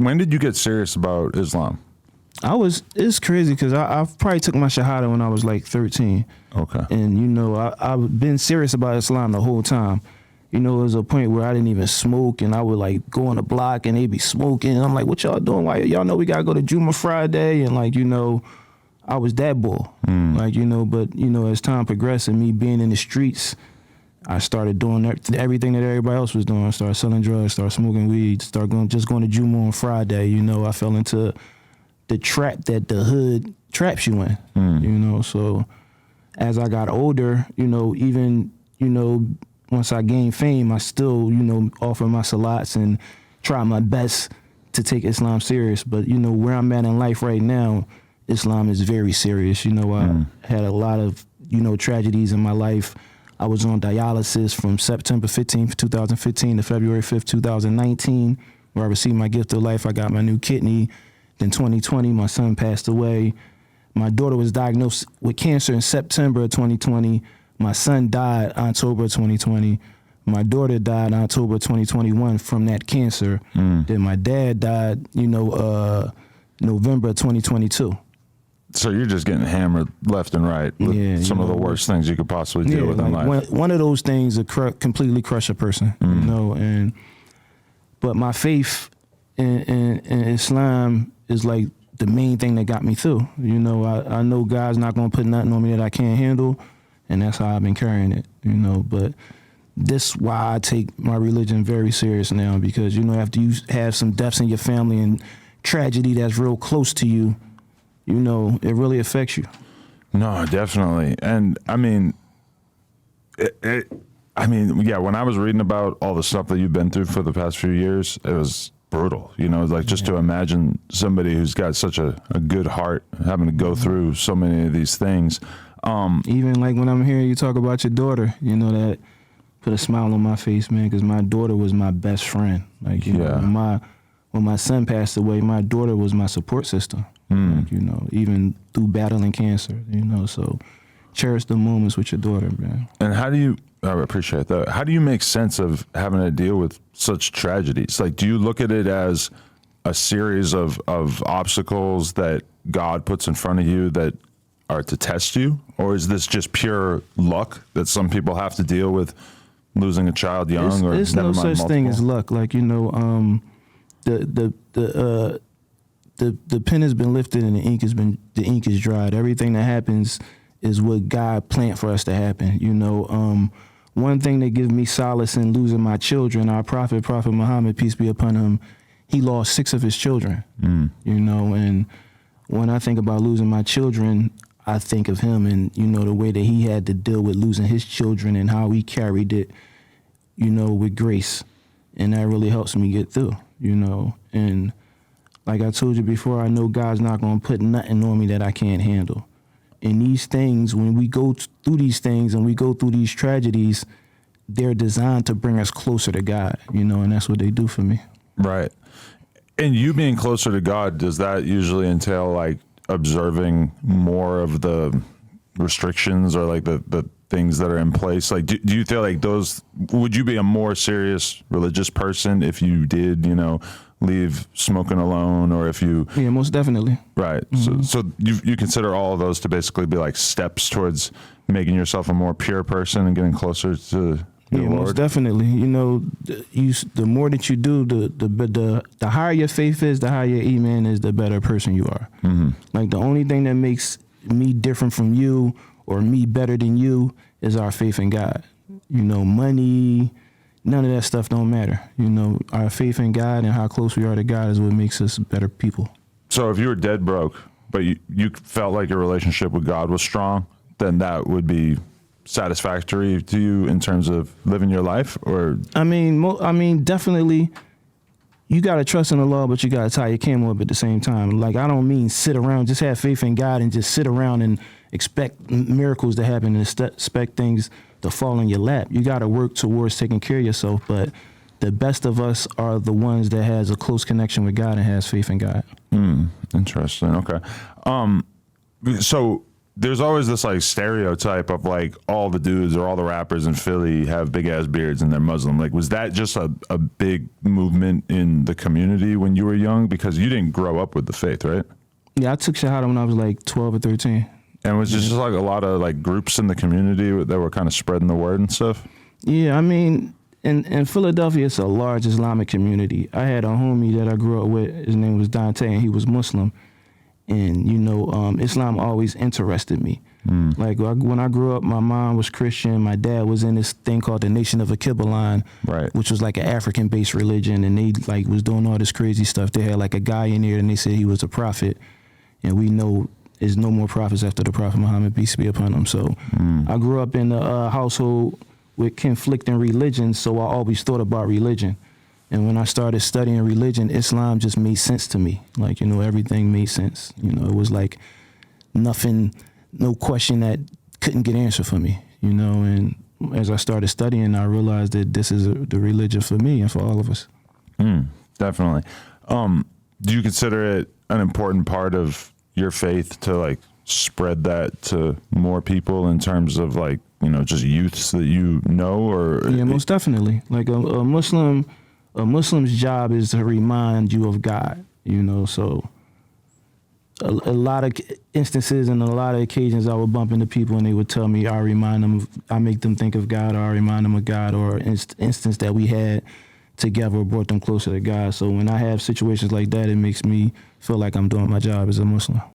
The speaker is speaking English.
when did you get serious about Islam? It's crazy because I probably took my shahada when I was like 13. Okay. And, you know, I've been serious about Islam the whole time. You know, there was a point where I didn't even smoke, and I would like go on the block and they'd be smoking. And I'm like, what y'all doing? Why y'all know we gotta go to Juma Friday? And like, you know, I was that bull. Like, you know, but you know, as time progressed and me being in the streets, I started doing everything that everybody else was doing. I started selling drugs, started smoking weed, started going to Juma on Friday. You know, I fell into the trap that the hood traps you in. You know, so as I got older, you know, even, you know, once I gained fame, I still, you know, offer my salats and try my best to take Islam serious. But, you know, where I'm at in life right now, Islam is very serious. You know, I had a lot of, you know, tragedies in my life. I was on dialysis from September 15th, 2015 to February 5th, 2019, where I received my gift of life. I got my new kidney. Then 2020, my son passed away. My daughter was diagnosed with cancer in September of 2020. My son died October 2020. My daughter died October 2021 from that cancer. Then my dad died, you know, November 2022. So you're just getting hammered left and right with some of the worst things you could possibly deal with in life. One of those things will completely crush a person, you know. But my faith in Islam is like the main thing that got me through. You know, I know God's not gonna put nothing on me that I can't handle. And that's how I've been carrying it, you know. But this why I take my religion very serious now, because, you know, after you have some deaths in your family and tragedy that's real close to you, you know, it really affects you. No, definitely. And I mean, yeah, when I was reading about all the stuff that you've been through for the past few years, it was brutal, you know, like just to imagine somebody who's got such a good heart having to go through so many of these things. Even like when I'm hearing you talk about your daughter, you know, that put a smile on my face, man, because my daughter was my best friend. Like, you know, when my son passed away, my daughter was my support system. Like, you know, even through battling cancer, you know, so cherish the moments with your daughter, man. And how do you, I appreciate that. How do you make sense of having to deal with such tragedies? Like, do you look at it as a series of obstacles that God puts in front of you that are to test you? Or is this just pure luck that some people have to deal with losing a child young? It's no such thing as luck. Like, you know, the pen has been lifted and the ink is dried. Everything that happens is what God planned for us to happen. You know, one thing that gives me solace in losing my children, our Prophet Muhammad, peace be upon him, he lost 6 of his children. You know, and when I think about losing my children, I think of him and, you know, the way that he had to deal with losing his children and how he carried it, you know, with grace. And that really helps me get through, you know. And like I told you before, I know God's not going to put nothing on me that I can't handle. And these things, when we go through these things and we go through these tragedies, they're designed to bring us closer to God, you know, and that's what they do for me. Right. And you being closer to God, does that usually entail like observing more of the restrictions or like the things that are in place? Like, do you feel like those, would you be a more serious religious person if you did, you know, leave smoking alone, or if you... Yeah, most definitely. Right. So you consider all of those to basically be like steps towards making yourself a more pure person and getting closer to your Lord? Most definitely. You know, the more that you do, the higher your faith is, the higher your iman is, the better person you are. Like, the only thing that makes me different from you or me better than you is our faith in God. You know, money, none of that stuff don't matter. You know, our faith in God and how close we are to God is what makes us better people. So if you were dead broke, but you felt like your relationship with God was strong, then that would be satisfactory to you in terms of living your life? Or I mean, definitely. You got to trust in the law, but you got to tie your camel up at the same time. Like, I don't mean sit around, just have faith in God and just sit around and expect miracles to happen and expect things to fall in your lap. You got to work towards taking care of yourself, but the best of us are the ones that has a close connection with God and has faith in God. Interesting. Okay. So there's always this like stereotype of like all the dudes or all the rappers in Philly have big ass beards and they're Muslim. Like, was that just a big movement in the community when you were young? Because you didn't grow up with the faith, right? Yeah, I took Shahada when I was like 12 or 13. And was it just like a lot of like groups in the community that were kind of spreading the word and stuff? Yeah, I mean, in Philadelphia, it's a large Islamic community. I had a homie that I grew up with. His name was Dante, and he was Muslim. And, you know, Islam always interested me. Like, when I grew up, my mom was Christian. My dad was in this thing called the Nation of Akibalan, Right. which was like an African-based religion. And they, like, was doing all this crazy stuff. They had, like, a guy in there, and they said he was a prophet. And we know there's no more prophets after the Prophet Muhammad, peace be upon him. So I grew up in a household with conflicting religions, so I always thought about religion. And when I started studying religion, Islam just made sense to me. Like, you know, everything made sense. You know, it was like nothing, no question that couldn't get answered for me, you know. And as I started studying, I realized that this is the religion for me and for all of us. Definitely. Do you consider it an important part of your faith to like spread that to more people in terms of like, you know, just youths that you know? Or Yeah, most definitely. Like a Muslim's job is to remind you of God, you know. So a lot of instances and a lot of occasions I would bump into people and they would tell me I make them think of God, or I remind them of God, or instance that we had together brought them closer to God. So when I have situations like that, it makes me feel like I'm doing my job as a Muslim.